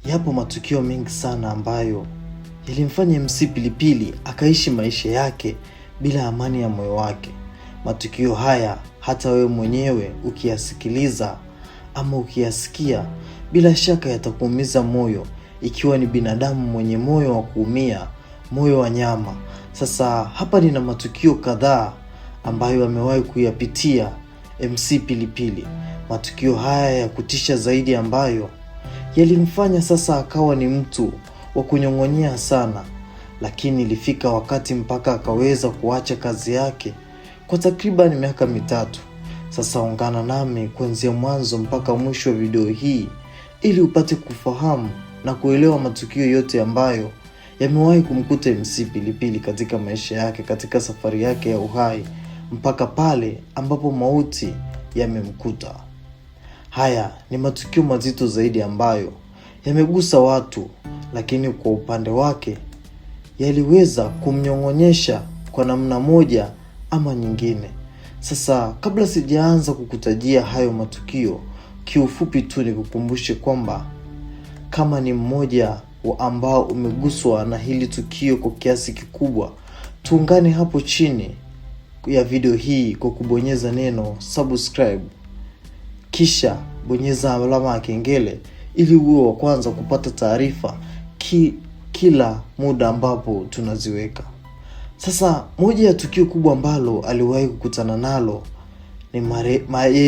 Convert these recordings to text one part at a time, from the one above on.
Yapo matukio mengi sana ambayo yalimfanya MC Pilipili akaishi maisha yake bila amani ya moyo wake. Matukio haya hata wewe mwenyewe ukiyasikiliza ama ukiyasikia, bila shaka yatakuumiza moyo, ikiwa ni binadamu mwenye moyo wa kuumia, moyo wa nyama. Sasa hapa nina matukio kadhaa ambayo amewahi kuyapitia MC Pilipili. Matukio haya ya kutisha zaidi ambayo yalimfanya sasa akawa ni mtu wa kunyong'onyea sana, lakini ilifika wakati mpaka akaweza kuacha kazi yake kwa takriban miaka 3. Sasa ungana nami kuanzia mwanzo mpaka mwisho wa video hii ili upate kufahamu na kuelewa matukio yote ambayo yamewahi kumkuta MC Pilipili katika maisha yake, katika safari yake ya uhai mpaka pale ambapo mauti yamemkuta. Haya ni matukio mazito zaidi ambayo yamegusa watu, lakini kwa upande wake yaliweza kumnyong'onyesha kwa namna moja ama nyingine. Sasa kabla sijaanza kukutajia hayo matukio, kiufupi tu nikukumbushe kwamba kama ni mmoja wa ambao umeguswa na hili tukio kwa kiasi kikubwa, tuungane hapo chini ya video hii kwa kubonyeza neno subscribe, kisha bonyeza alama ya kengele ili uwe wa kwanza kupata taarifa kila muda ambapo tunaziweka. Sasa moja ya tukio kubwa ambalo aliwahi kukutana nalo ni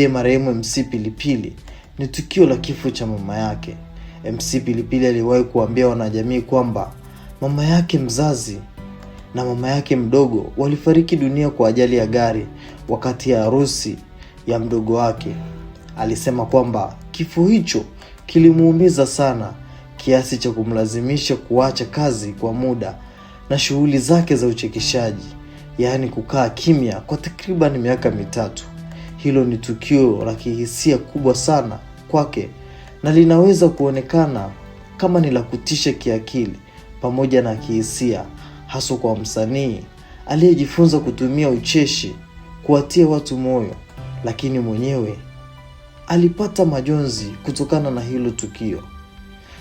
marehemu MC Pilipili ni tukio la kifo cha mama yake. MC Pilipili aliwahi kuambia wanajamii kwamba mama yake mzazi na mama yake mdogo walifariki dunia kwa ajali ya gari wakati ya harusi ya mdogo wake. Alisema kwamba kifo hicho kilimuumiza sana kiasi cha kumlazimisha kuacha kazi kwa muda na shughuli zake za uchekeshaji, yaani kukaa kimya kwa takriban miaka 3. Hilo ni tukio la kihisia kubwa sana kwake na linaweza kuonekana kama ni la kutisha kiakili pamoja na kihisia, hasa kwa msanii aliyejifunza kutumia ucheshi kuwatia watu moyo, lakini mwenyewe alipata majonzi kutokana na hilo tukio.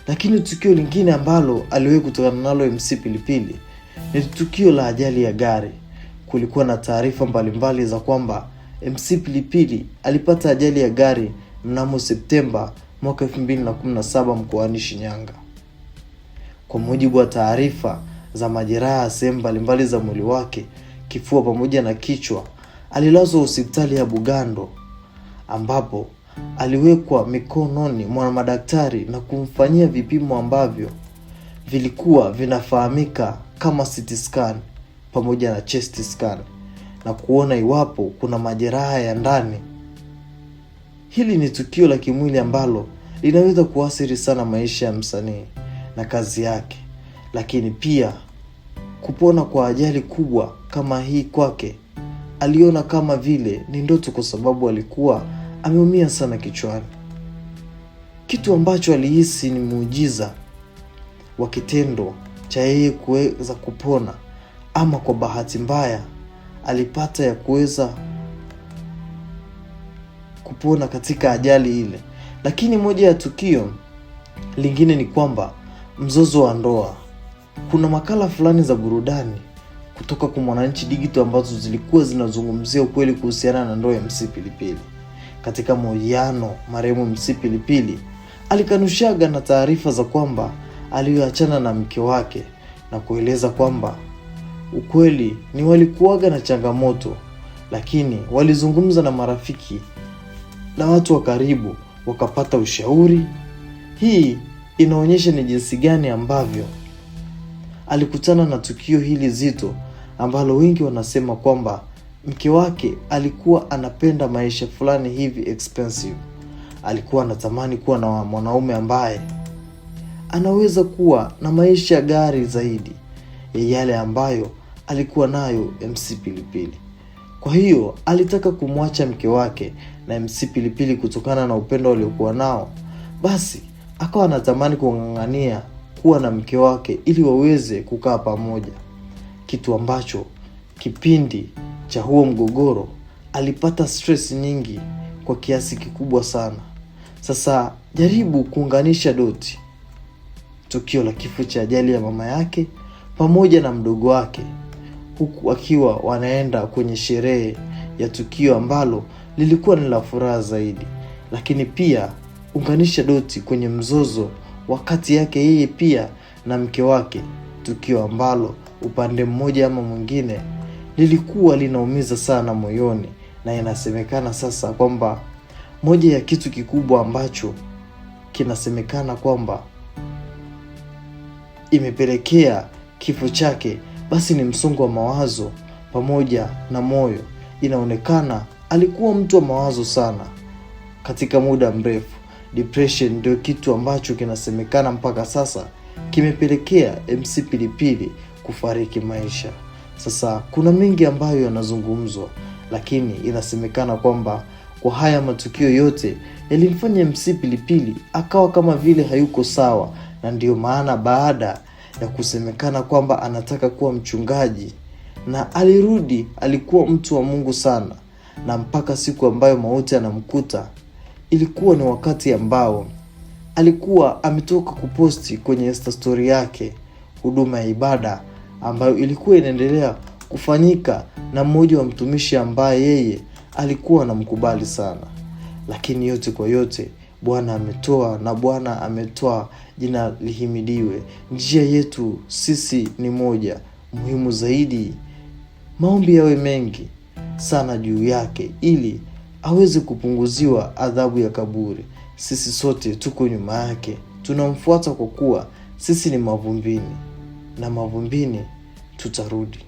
Lakini tukio lingine ambalo aliwahi kutokana nalo MC Pilipili ni tukio la ajali ya gari. Kulikuwa na taarifa mbalimbali za kwamba MC Pilipili alipata ajali ya gari mnamo Septemba mwaka 2017 mkoani Shinyanga. Kwa mujibu wa taarifa za majeraha sehemu mbalimbali za mwili wake, kifua pamoja na kichwa, alilazwa hospitali ya Bugando ambapo aliwekwa mikononi mwa madaktari na kumfanyia vipimo ambavyo vilikuwa vinafahamika kama CT scan pamoja na chest scan na kuona iwapo kuna majeraha ya ndani. Hili ni tukio la kimwili ambalo linaweza kuathiri sana maisha ya msanii na kazi yake, lakini pia kupona kwa ajali kubwa kama hii kwake aliona kama vile ni ndoto, kwa sababu alikuwa ameumia sana kichwani, kitu ambacho alihisi ni muujiza wa kitendo cha yeye kuweza kupona, ama kwa bahati mbaya alipata ya kuweza kupona katika ajali ile. Lakini moja ya tukio lingine ni kwamba mzozo wa ndoa. Kuna makala fulani za burudani kutoka kwa Mwananchi Digital ambazo zilikuwa zinazungumzia ukweli kuhusiana na ndoa ya MC Pilipili. Katika mahojiano, marehemu MC Pilipili alikanushaga na taarifa za kwamba aliachana na mke wake na kueleza kwamba ukweli ni walikuwaga na changamoto, lakini walizungumza na marafiki na watu wa karibu wakapata ushauri. Hii inaonyesha ni jinsi gani ambavyo alikutana na tukio hili zito ambalo wengi wanasema kwamba mke wake alikuwa anapenda maisha fulani hivi expensive. Alikuwa anatamani kuwa na mwanaume ambaye anaweza kuwa na maisha gari zaidi ya yale ambayo alikuwa nayo MC Pilipili. Kwa hiyo alitaka kumwacha mke wake na MC Pilipili kutokana na upendo waliokuwa nao. Basi akawa anatamani kung'ang'ania kuwa na mke wake ili waweze kukaa pamoja, kitu ambacho kipindi cha huo mgogoro alipata stress nyingi kwa kiasi kikubwa sana. Sasa jaribu kuunganisha doti. tukio la kifo cha ajali ya mama yake pamoja na mdogo wake, huku wakiwa wanaenda kwenye sherehe ya tukio ambalo lilikuwa ni la furaha zaidi. Lakini pia unganisha doti kwenye mzozo wakati yake yeye pia na mke wake, tukio ambalo upande mmoja ama mwingine lilikuwa linaumiza sana moyoni. Na inasemekana sasa kwamba moja ya kitu kikubwa ambacho kinasemekana kwamba imepelekea kifo chake basi ni msongo wa mawazo pamoja na moyo. Inaonekana alikuwa mtu wa mawazo sana katika muda mrefu. Depression ndio kitu ambacho kinasemekana mpaka sasa kimepelekea MC Pilipili kufariki maisha. Sasa kuna mengi ambayo yanazungumzwa, lakini inasemekana kwamba kwa haya matukio yote yalimfanya MC Pilipili akawa kama vile hayuko sawa, na ndio maana baada ya kusemekana kwamba anataka kuwa mchungaji na alirudi, alikuwa mtu wa Mungu sana, na mpaka siku ambayo mauti anamkuta ilikuwa ni wakati ambao alikuwa ametoka kuposti kwenye Insta story yake huduma ya ibada ambayo ilikuwa inaendelea kufanyika na mmoja wa mtumishi ambaye yeye alikuwa anamkubali sana. Lakini yote kwa yote Bwana ametoa na Bwana ametoa, jina lihimidiwe. Njia yetu sisi ni moja, muhimu zaidi maombi yawe mengi sana juu yake ili aweze kupunguziwa adhabu ya kaburi. Sisi sote tuko nyuma yake, tunamfuata kwa kuwa sisi ni mavumbini na mavumbini tutarudi.